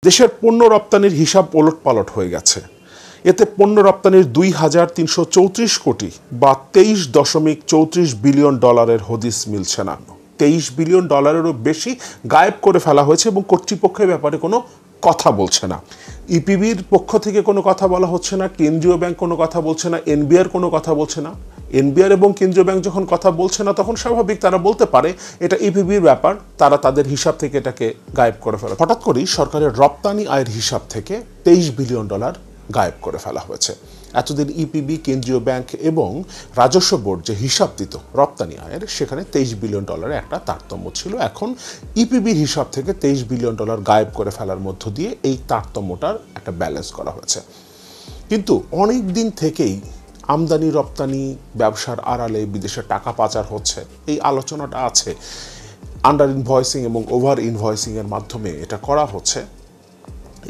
দেশের পণ্য রপ্তানির হিসাব ওলটপালট হয়ে গেছে। এতে পণ্য রপ্তানির ২,৩৩৪ কোটি বা ২৩.৩৪ বিলিয়ন ডলারের হদিস মিলছে না। ২৩ বিলিয়ন ডলারেরও বেশি গায়েব করে ফেলা হয়েছে এবং কর্তৃপক্ষের ব্যাপারে কোনো কথা বলছে না। ইপিবির পক্ষ থেকে কোনো কথা বলা হচ্ছে না, কেন্দ্রীয় ব্যাংক কোনো কথা বলছে না, এনবিআর কোনো কথা বলছে না। এনবিআর এবং কেন্দ্রীয় ব্যাংক যখন কথা বলছে না তখন স্বাভাবিক তারা বলতে পারে এটা ইপিবির ব্যাপার, তারা তাদের হিসাব থেকে এটাকে গায়েব করে ফেলে। হঠাৎ করেই সরকারের রপ্তানি আয়ের হিসাব থেকে ২৩ বিলিয়ন ডলার গায়েব করে ফেলা হয়েছে। এতদিন ইপিবি, কেন্দ্রীয় ব্যাংক এবং রাজস্ব বোর্ড যে হিসাব দিত রপ্তানি আয়ের, সেখানে ২৩ বিলিয়ন ডলারের একটা তারতম্য ছিল। এখন ইপিবির হিসাব থেকে ২৩ বিলিয়ন ডলার গায়েব করে ফেলার মধ্য দিয়ে এই তারতম্যটার একটা ব্যালেন্স করা হয়েছে। কিন্তু অনেক দিন থেকেই আমদানি রপ্তানি ব্যবসার আড়ালে বিদেশে টাকা পাচার হচ্ছে, এই আলোচনাটা আছে। আন্ডার ইনভয়েসিং এবং ওভার ইনভয়েসিংয়ের মাধ্যমে এটা করা হচ্ছে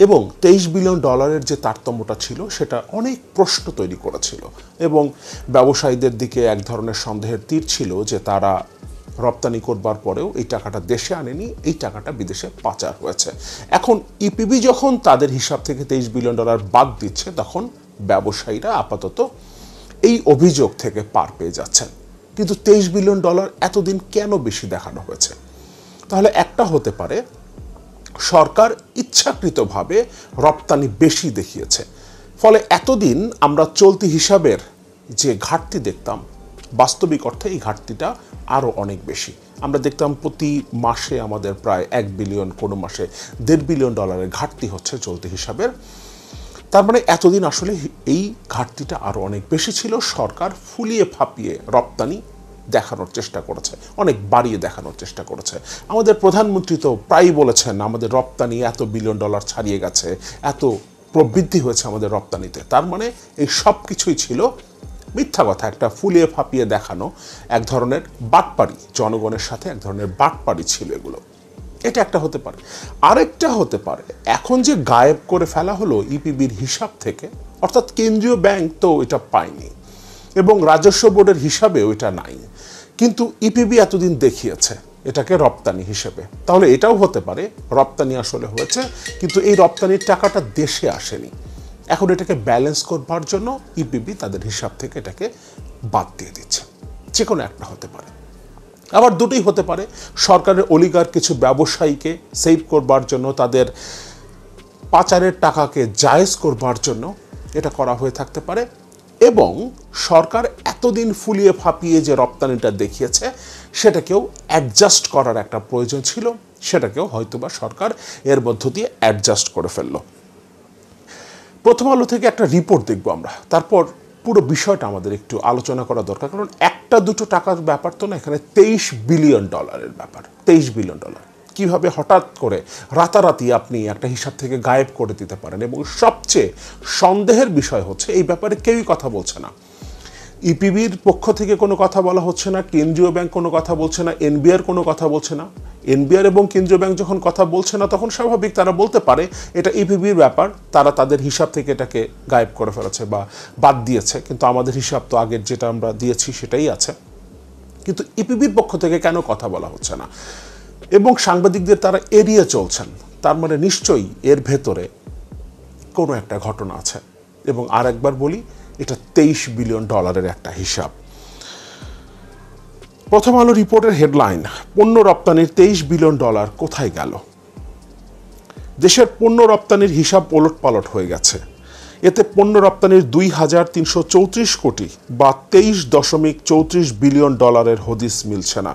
এবং ২৩ বিলিয়ন ডলারের যে তারতম্যটা ছিল সেটা অনেক প্রশ্ন তৈরি করেছিল এবং ব্যবসায়ীদের দিকে এক ধরনের সন্দেহের তীর ছিল যে তারা রপ্তানি করবার পরেও এই টাকাটা দেশে আনেনি, এই টাকাটা বিদেশে পাচার হয়েছে। এখন ইপিবি যখন তাদের হিসাব থেকে ২৩ বিলিয়ন ডলার বাদ দিচ্ছে তখন ব্যবসায়ীরা আপাতত এই অভিযোগ থেকে পার পেয়ে যাচ্ছেন। কিন্তু ২৩ বিলিয়ন ডলার এতদিন কেন বেশি দেখানো হয়েছে? তাহলে একটা হতে পারে সরকার ইচ্ছাকৃতভাবে রপ্তানি বেশি দেখিয়েছে, ফলে এতদিন আমরা চলতি হিসাবের যে ঘাটতি দেখতাম বাস্তবিক অর্থে এই ঘাটতিটা আরও অনেক বেশি। আমরা দেখতাম প্রতি মাসে আমাদের প্রায় ১ বিলিয়ন, কোনো মাসে ১.৫ বিলিয়ন ডলারের ঘাটতি হচ্ছে চলতি হিসাবের। তার মানে এতদিন আসলে এই ঘাটতিটা আরও অনেক বেশি ছিল। সরকার ফুলিয়ে ফাঁপিয়ে রপ্তানি দেখানোর চেষ্টা করেছে, অনেক বাড়িয়ে দেখানোর চেষ্টা করেছে। আমাদের প্রধানমন্ত্রী তো প্রায়ই বলেছেন আমাদের রপ্তানি এত বিলিয়ন ডলার ছাড়িয়ে গেছে, এত প্রবৃদ্ধি হয়েছে আমাদের রপ্তানিতে। তার মানে এই সব কিছুই ছিল মিথ্যা কথা, একটা ফুলিয়ে ফাঁপিয়ে দেখানো এক ধরনের বাটপাড়ি, জনগণের সাথে এক ধরনের বাটপাড়ি ছিল এগুলো। এটা একটা হতে পারে। আরেকটা হতে পারে এখন যে গায়েব করে ফেলা হলো ইপিবির হিসাব থেকে, অর্থাৎ কেন্দ্রীয় ব্যাংক তো এটা পায়নি এবং রাজস্ব বোর্ডের হিসাবেও এটা নাই, কিন্তু ইপিবি এতদিন দেখিয়েছে এটাকে রপ্তানি হিসেবে। তাহলে এটাও হতে পারে রপ্তানি আসলে হয়েছে কিন্তু এই রপ্তানির টাকাটা দেশে আসেনি। এখন এটাকে ব্যালেন্স করবার জন্য ইপিবি তাদের হিসাব থেকে এটাকে বাদ দিয়ে দিচ্ছে। যে কোনো একটা হতে পারে। আবার দুটোই হতে পারে, সরকারের অলিগার কিছু ব্যবসায়ীকে সেভ করবার জন্য, তাদের পাচারের টাকাকে জায়েজ করবার জন্য এটা করা হয়ে থাকতে পারে এবং সরকার এতদিন ফুলিয়ে ফাঁপিয়ে যে রপ্তানিটা দেখিয়েছে সেটাকেও অ্যাডজাস্ট করার একটা প্রয়োজন ছিল, সেটাকেও হয়তোবা সরকার এর মধ্য দিয়ে অ্যাডজাস্ট করে ফেলল। প্রথম আলো থেকে একটা রিপোর্ট দেখব আমরা, তারপর পুরো বিষয়টা আমাদের একটু আলোচনা করা দরকার। কারণ একটা দুটো টাকার ব্যাপার তো না, এখানে ২৩ বিলিয়ন ডলারের ব্যাপার। ২৩ বিলিয়ন ডলার কিভাবে হঠাৎ করে রাতারাতি আপনি একটা হিসাব থেকে গায়েব করে দিতে পারেন? এবং সবচেয়ে সন্দেহের বিষয় হচ্ছে এই ব্যাপারে কেউই কথা বলছে না। ইপিবির পক্ষ থেকে কোনো কথা বলা হচ্ছে না, কেন্দ্রীয় ব্যাংক কোনো কথা বলছে না, এনবিআর কোনো কথা বলছে না। এনবিআর এবং কেন্দ্রীয় ব্যাংক যখন কথা বলছে না তখন স্বাভাবিক তারা বলতে পারে এটা ইপিবির ব্যাপার, তারা তাদের হিসাব থেকে এটাকে গায়েব করে ফেলেছে বা বাদ দিয়েছে, কিন্তু আমাদের হিসাব তো আগের যেটা আমরা দিয়েছি সেটাই আছে। কিন্তু ইপিবির পক্ষ থেকে কেন কথা বলা হচ্ছে না এবং সাংবাদিকদের তারা এড়িয়ে চলছেন? তার মানে নিশ্চয়ই এর ভেতরে কোনো একটা ঘটনা আছে। এবং আর একবার বলি, এটা ২৩ বিলিয়ন ডলারের একটা হিসাব। প্রথম আলো রিপোর্টের হেডলাইন, পণ্য রপ্তানির ২৩ বিলিয়ন ডলার কোথায় গেল? দেশের পণ্য রপ্তানির হিসাব ওলটপালট হয়ে গেছে। এতে পণ্য রপ্তানির ২,৩৩৪ কোটি বা ২৩.৩৪ বিলিয়ন ডলারের হদিস মিলছে না।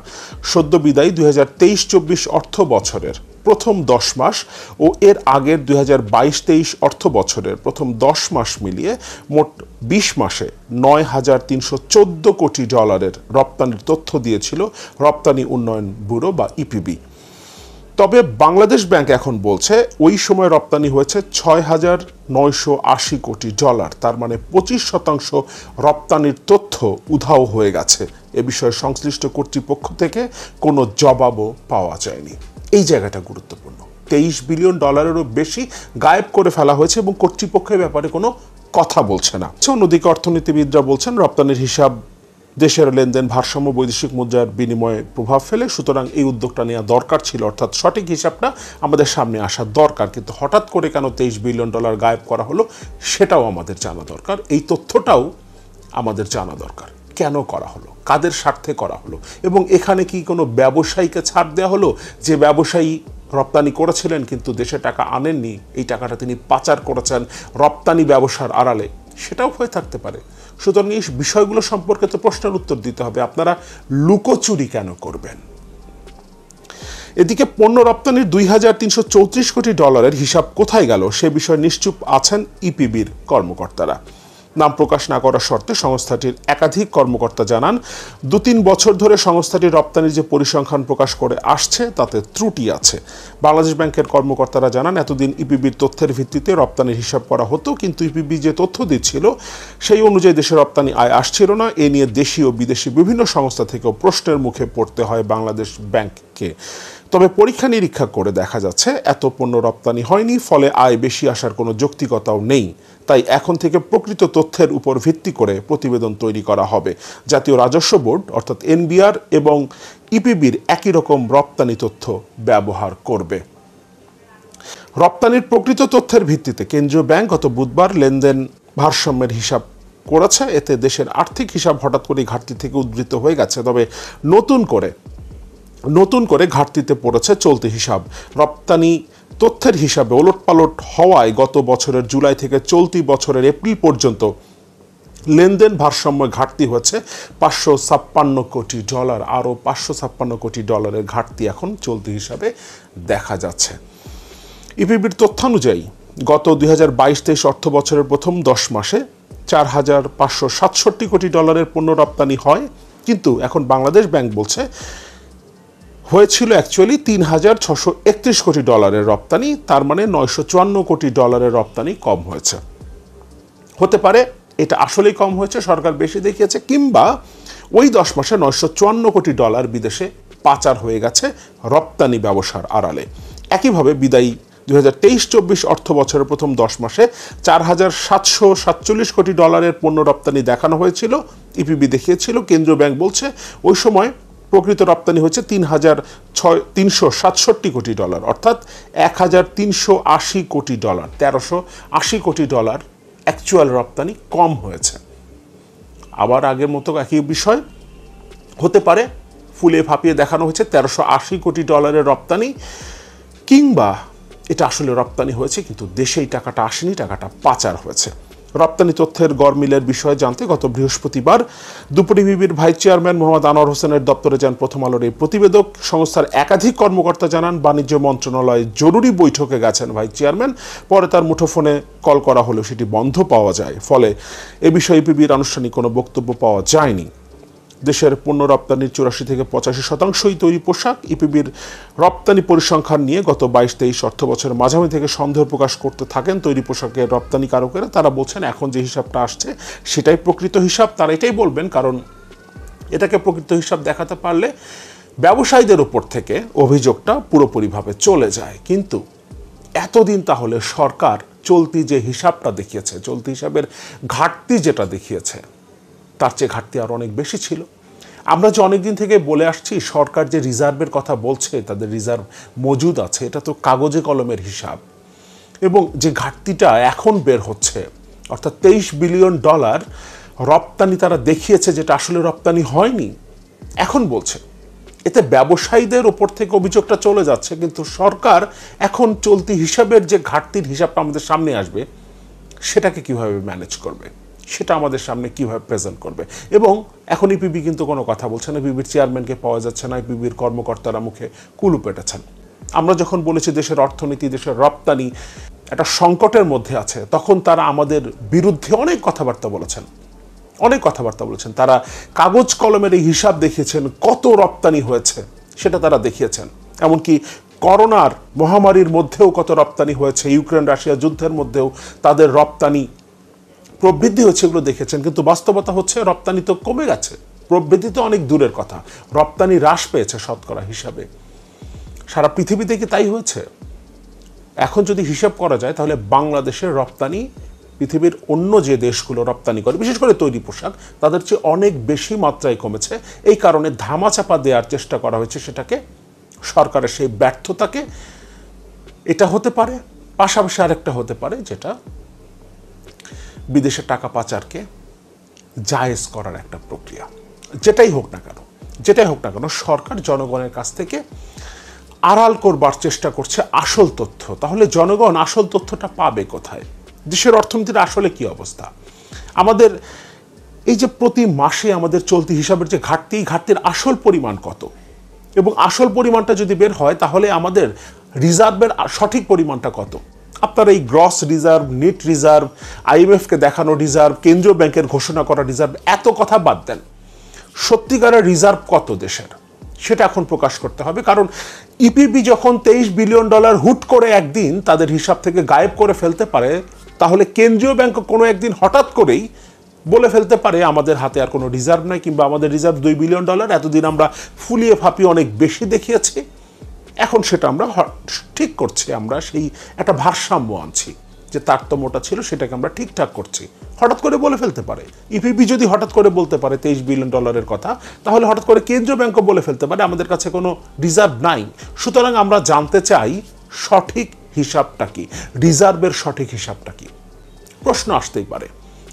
সদ্য বিদায়ী ২০২৩-২৪ অর্থ বছরের প্রথম ১০ মাস ও এর আগের ২০২২-২৩ অর্থ বছরের প্রথম ১০ মাস মিলিয়ে মোট ২০ মাসে ৯,৩১৪ কোটি ডলারের রপ্তানির তথ্য দিয়েছিল রপ্তানি উন্নয়ন ব্যুরো বা ইপিবি। তবে বাংলাদেশ ব্যাংক এখন বলছে ওই সময় রপ্তানি হয়েছে ৬,৯৮০ কোটি ডলার। তার মানে ২৫% রপ্তানির তথ্য উধাও হয়ে গেছে। এ বিষয়ে সংশ্লিষ্ট কর্তৃপক্ষ থেকে কোনো জবাবও পাওয়া যায়নি। এই জায়গাটা গুরুত্বপূর্ণ। ২৩ বিলিয়ন ডলারেরও বেশি গায়েব করে ফেলা হয়েছে এবং কর্তৃপক্ষের ব্যাপারে কোনো কথা বলছে না। অন্যদিকে অর্থনীতিবিদরা বলছেন রপ্তানির হিসাব দেশের লেনদেন ভারসাম্য বৈদেশিক মুদ্রার বিনিময়ে প্রভাব ফেলে, সুতরাং এই উদ্যোগটা নেওয়া দরকার ছিল, অর্থাৎ সঠিক হিসাবটা আমাদের সামনে আসা দরকার। কিন্তু হঠাৎ করে কেন $23 বিলিয়ন গায়েব করা হলো সেটাও আমাদের জানা দরকার। এই তথ্যটাও আমাদের জানা দরকার, কেন করা হলো, কাদের স্বার্থে করা হলো, এবং এখানে কি কোনো ব্যবসায়ীকে ছাড় দেওয়া হলো? যে ব্যবসায়ী রপ্তানি করেছিলেন কিন্তু দেশে টাকা আনেননি, এই টাকাটা তিনি পাচার করেছেন রপ্তানি ব্যবসার আড়ালে, সেটাও হয়ে থাকতে পারে। সুতরাং এই বিষয়গুলো সম্পর্কে তো প্রশ্নের উত্তর দিতে হবে। আপনারা লুকোচুরি কেন করবেন? এদিকে পণ্য রপ্তানির $2,334 কোটি হিসাব কোথায় গেল সে বিষয়ে নিশ্চুপ আছেন ইপিবির কর্মকর্তারা। নাম প্রকাশ না করার শর্তে সংস্থাটির একাধিক কর্মকর্তা জানান, 2-3 বছর ধরে সংস্থাটির রপ্তানির যে পরিসংখ্যান প্রকাশ করে আসছে তাতে ত্রুটি আছে। বাংলাদেশ ব্যাংকের কর্মকর্তারা জানান, এতদিন ইপিবির তথ্যের ভিত্তিতে রপ্তানির হিসাব করা হতো, কিন্তু ইপিবি যে তথ্য দিচ্ছিল সেই অনুযায়ী দেশের রপ্তানি আয় আসছিল না। এ নিয়ে দেশি ও বিদেশি বিভিন্ন সংস্থা থেকেও প্রশ্নের মুখে পড়তে হয় বাংলাদেশ ব্যাংককে। তবে পরীক্ষা নিরীক্ষা করে দেখা যাচ্ছে এত পণ্য রপ্তানি হয়নি, ফলে আয় বেশি আসার কোনো যৌক্তিকতাও নেই। তাই এখন থেকে প্রকৃত তথ্যের উপর ভিত্তি করে প্রতিবেদন তৈরি করা হবে। জাতীয় রাজস্ব বোর্ড অর্থাৎ এনবিআর এবং ইপিবির একই রকম রপ্তানি তথ্য ব্যবহার করবে। রপ্তানির প্রকৃত তথ্যের ভিত্তিতে কেন্দ্রীয় ব্যাংক গত বুধবার লেনদেন ভারসাম্যের হিসাব করেছে। এতে দেশের আর্থিক হিসাব হঠাৎ করে ঘাটতি থেকে উদ্ধৃত হয়ে গেছে। তবে নতুন করে ঘাটতিতে পড়েছে চলতি হিসাব। রপ্তানি তথ্যের হিসাবে ওলটপালট হওয়ায় গত বছরের জুলাই থেকে চলতি বছরের এপ্রিল পর্যন্ত লেনদেন ভারসাম্য ঘাটতি হচ্ছে $556 কোটি। আরও $556 কোটি ঘাটতি এখন চলতি হিসাবে দেখা যাচ্ছে। ইপিবির তথ্যানুযায়ী গত 2022-23 অর্থ বছরের প্রথম 10 মাসে $4,567 কোটি পণ্য রপ্তানি হয়, কিন্তু এখন বাংলাদেশ ব্যাংক বলছে হয়েছিল অ্যাকচুয়ালি $3,631 কোটি রপ্তানি। তার মানে $954 কোটি রপ্তানি কম হয়েছে। হতে পারে এটা আসলেই কম হয়েছে, সরকার বেশি দেখিয়েছে, কিংবা ওই 10 মাসে $954 কোটি বিদেশে পাচার হয়ে গেছে রপ্তানি ব্যবসার আড়ালে। একইভাবে বিদায়ী 2023-24 অর্থ বছরের প্রথম 10 মাসে $4,747 কোটি পণ্য রপ্তানি দেখানো হয়েছিল, ইপিবি দেখিয়েছিল। কেন্দ্রীয় ব্যাংক বলছে ওই সময় প্রকৃত রপ্তানি হচ্ছে $3,367 কোটি, অর্থাৎ $1,380 কোটি, $1,380 কোটি অ্যাকচুয়াল রপ্তানি কম হয়েছে। আবার আগের মতো একই বিষয় হতে পারে, ফুলে ফাঁপিয়ে দেখানো হয়েছে $1,380 কোটি রপ্তানি, কিংবা এটা আসলে রপ্তানি হয়েছে কিন্তু দেশেই টাকাটা আসেনি, টাকাটা পাচার হয়েছে। রপ্তানি তথ্যের গরমিলের বিষয়ে জানতে গত বৃহস্পতিবার দুপুরে ইপিবির ভাইস চেয়ারম্যান মোহাম্মদ আনোয়ার হোসেনের দপ্তরে যান প্রথম আলোর এই প্রতিবেদক। সংস্থার একাধিক কর্মকর্তা জানান, বাণিজ্য মন্ত্রণালয়ে জরুরি বৈঠকে গেছেন ভাইস চেয়ারম্যান, পরে তার মুঠোফোনে কল করা হলেও সেটি বন্ধ পাওয়া যায়, ফলে এ বিষয়ে ইপিবির আনুষ্ঠানিক কোনো বক্তব্য পাওয়া যায়নি। দেশের পণ্য রপ্তানির 84 থেকে 85% তৈরি পোশাক। ইপিবির রপ্তানি পরিসংখ্যান নিয়ে গত 22-23 অর্থ বছরের মাঝামাঝি থেকে সন্দেহ প্রকাশ করতে থাকেন তৈরি পোশাকের রপ্তানিকারকেরা। তারা বলছেন এখন যে হিসাবটা আসছে সেটাই প্রকৃত হিসাব। তারা এটাই বলবেন, কারণ এটাকে প্রকৃত হিসাব দেখাতে পারলে ব্যবসায়ীদের উপর থেকে অভিযোগটা পুরোপুরিভাবে চলে যায়। কিন্তু এতদিন তাহলে সরকার চলতি যে হিসাবটা দেখিয়েছে, চলতি হিসাবের ঘাটতি যেটা দেখিয়েছে, তার চেয়ে ঘাটতি আরও অনেক বেশি ছিল। আমরা যে অনেকদিন থেকে বলে আসছি সরকার যে রিজার্ভের কথা বলছে, তাদের রিজার্ভ মজুদ আছে, এটা তো কাগজে কলমের হিসাব। এবং যে ঘাটতিটা এখন বের হচ্ছে, অর্থাৎ $23 বিলিয়ন রপ্তানি তারা দেখিয়েছে, যেটা আসলে রপ্তানি হয়নি, এখন বলছে। এতে ব্যবসায়ীদের ওপর থেকে অভিযোগটা চলে যাচ্ছে, কিন্তু সরকার এখন চলতি হিসাবের যে ঘাটতির হিসাবটা আমাদের সামনে আসবে সেটাকে কিভাবে ম্যানেজ করবে, সেটা আমাদের সামনে কিভাবে প্রেজেন্ট করবে। এবং এখন ইপিবি কিন্তু কোনো কথা বলছে না, ইপিবির চেয়ারম্যানকে পাওয়া যাচ্ছে না, ইপিবির কর্মকর্তারা মুখে কুলু পেটেছেন। আমরা যখন বলেছি দেশের অর্থনীতি, দেশের রপ্তানি একটা সংকটের মধ্যে আছে, তখন তারা আমাদের বিরুদ্ধে অনেক কথাবার্তা বলেছেন। তারা কাগজ কলমের এই হিসাব দেখিয়েছেন, কত রপ্তানি হয়েছে সেটা তারা দেখিয়েছেন। এমনকি করোনার মহামারীর মধ্যেও কত রপ্তানি হয়েছে, ইউক্রেন রাশিয়া যুদ্ধের মধ্যেও তাদের রপ্তানি প্রবৃদ্ধি হচ্ছে, এগুলো দেখেছেন। কিন্তু বাস্তবতা হচ্ছে রপ্তানি তো কমে গেছে, প্রবৃদ্ধি তো অনেক দূরের কথা, রপ্তানি হ্রাস পেয়েছে শতকরা হিসাবে। সারা পৃথিবীতে কি তাই হয়েছে? এখন যদি হিসাব করা যায় তাহলে বাংলাদেশের রপ্তানি পৃথিবীর অন্য যে দেশগুলো রপ্তানি করে, বিশেষ করে তৈরি পোশাক, তাদের চেয়ে অনেক বেশি মাত্রায় কমেছে। এই কারণে ধামাচাপা দেওয়ার চেষ্টা করা হয়েছে সেটাকে, সরকারের সেই ব্যর্থতাকে। এটা হতে পারে, পাশাপাশি আরেকটা হতে পারে যেটা বিদেশে টাকা পাচারকে জায়েজ করার একটা প্রক্রিয়া। যেটাই হোক না কেন সরকার জনগণের কাছ থেকে আড়াল করবার চেষ্টা করছে আসল তথ্য। তাহলে জনগণ আসল তথ্যটা পাবে কোথায়? দেশের অর্থনীতির আসলে কি অবস্থা? আমাদের এই যে প্রতি মাসে আমাদের চলতি হিসাবের যে ঘাটতির আসল পরিমাণ কত, এবং আসল পরিমাণটা যদি বের হয় তাহলে আমাদের রিজার্ভের সঠিক পরিমাণটা কত? আপনার এই গ্রস রিজার্ভ, নেট রিজার্ভ, আইএমএফকে দেখানো রিজার্ভ, কেন্দ্রীয় ব্যাংকের ঘোষণা করা রিজার্ভ, এত কথা বাদ দেন, সত্যিকারের রিজার্ভ কত দেশের সেটা এখন প্রকাশ করতে হবে। কারণ ইপিবি যখন $23 বিলিয়ন হুট করে একদিন তাদের হিসাব থেকে গায়েব করে ফেলতে পারে, তাহলে কেন্দ্রীয় ব্যাংক কোনো একদিন হঠাৎ করেই বলে ফেলতে পারে আমাদের হাতে আর কোনো রিজার্ভ নাই, কিংবা আমাদের রিজার্ভ $2 বিলিয়ন, এতদিন আমরা ফুলিয়ে ফাঁপিয়ে অনেক বেশি দেখিয়েছি, এখন সেটা আমরা ঠিক করছি, আমরা সেই একটা ভারসাম্য আনছি, যে তারতম্যটা ছিল সেটাকে আমরা ঠিকঠাক করছি। হঠাৎ করে বলে ফেলতে পারে ইপিবি, যদি হঠাৎ করে বলতে পারে $23 বিলিয়ন কথা, তাহলে হঠাৎ করে কেন্দ্রীয় ব্যাংকও বলে ফেলতে পারে আমাদের কাছে কোনো রিজার্ভ নাই। সুতরাং আমরা জানতে চাই সঠিক হিসাবটা কি, রিজার্ভের সঠিক হিসাবটা কি। প্রশ্ন আসতেই পারে,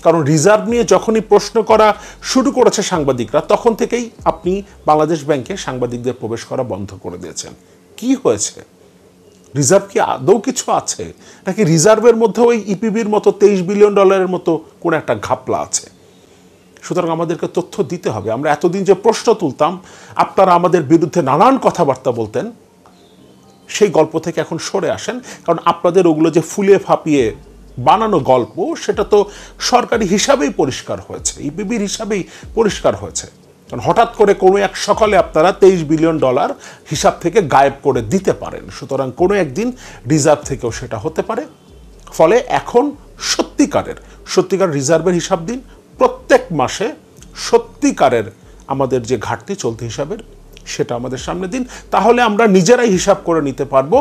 কারণ রিজার্ভ নিয়ে যখনই প্রশ্ন করা শুরু করেছে সাংবাদিকরা, তখন থেকেই আপনি বাংলাদেশ ব্যাংকে সাংবাদিকদের প্রবেশ করা বন্ধ করে দিয়েছেন। কি হয়েছে? রিজার্ভ কি আদৌ কিছু আছে, নাকি রিজার্ভের মধ্যে ওই ইপিবির মতো $23 বিলিয়ন মতো কোন একটা ঘাপলা আছে? সুতরাং আমাদেরকে তথ্য দিতে হবে। আমরা এতদিন যে প্রশ্ন তুলতাম, আপনারা আমাদের বিরুদ্ধে নানান কথাবার্তা বলতেন, সেই গল্প থেকে এখন সরে আসেন। কারণ আপনাদের ওগুলো যে ফুলিয়ে ফাঁপিয়ে বানানো গল্প, সেটা তো সরকারি হিসাবেই পরিষ্কার হয়েছে, ইপিবির হিসাবেই পরিষ্কার হয়েছে। কারণ হঠাৎ করে কোনো এক সকালে আপনারা $23 বিলিয়ন হিসাব থেকে গায়েব করে দিতে পারেন। সুতরাং কোনো একদিন রিজার্ভ থেকেও সেটা হতে পারে। ফলে এখন সত্যিকার রিজার্ভের হিসাব দিন, প্রত্যেক মাসে সত্যিকারের আমাদের যে ঘাটতি চলতি হিসাবের সেটা আমাদের সামনে দিন। তাহলে আমরা নিজেরাই হিসাব করে নিতে পারবো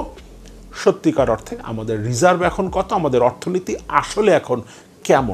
সত্যিকার অর্থে আমাদের রিজার্ভ এখন কত, আমাদের অর্থনীতি আসলে এখন কেমন।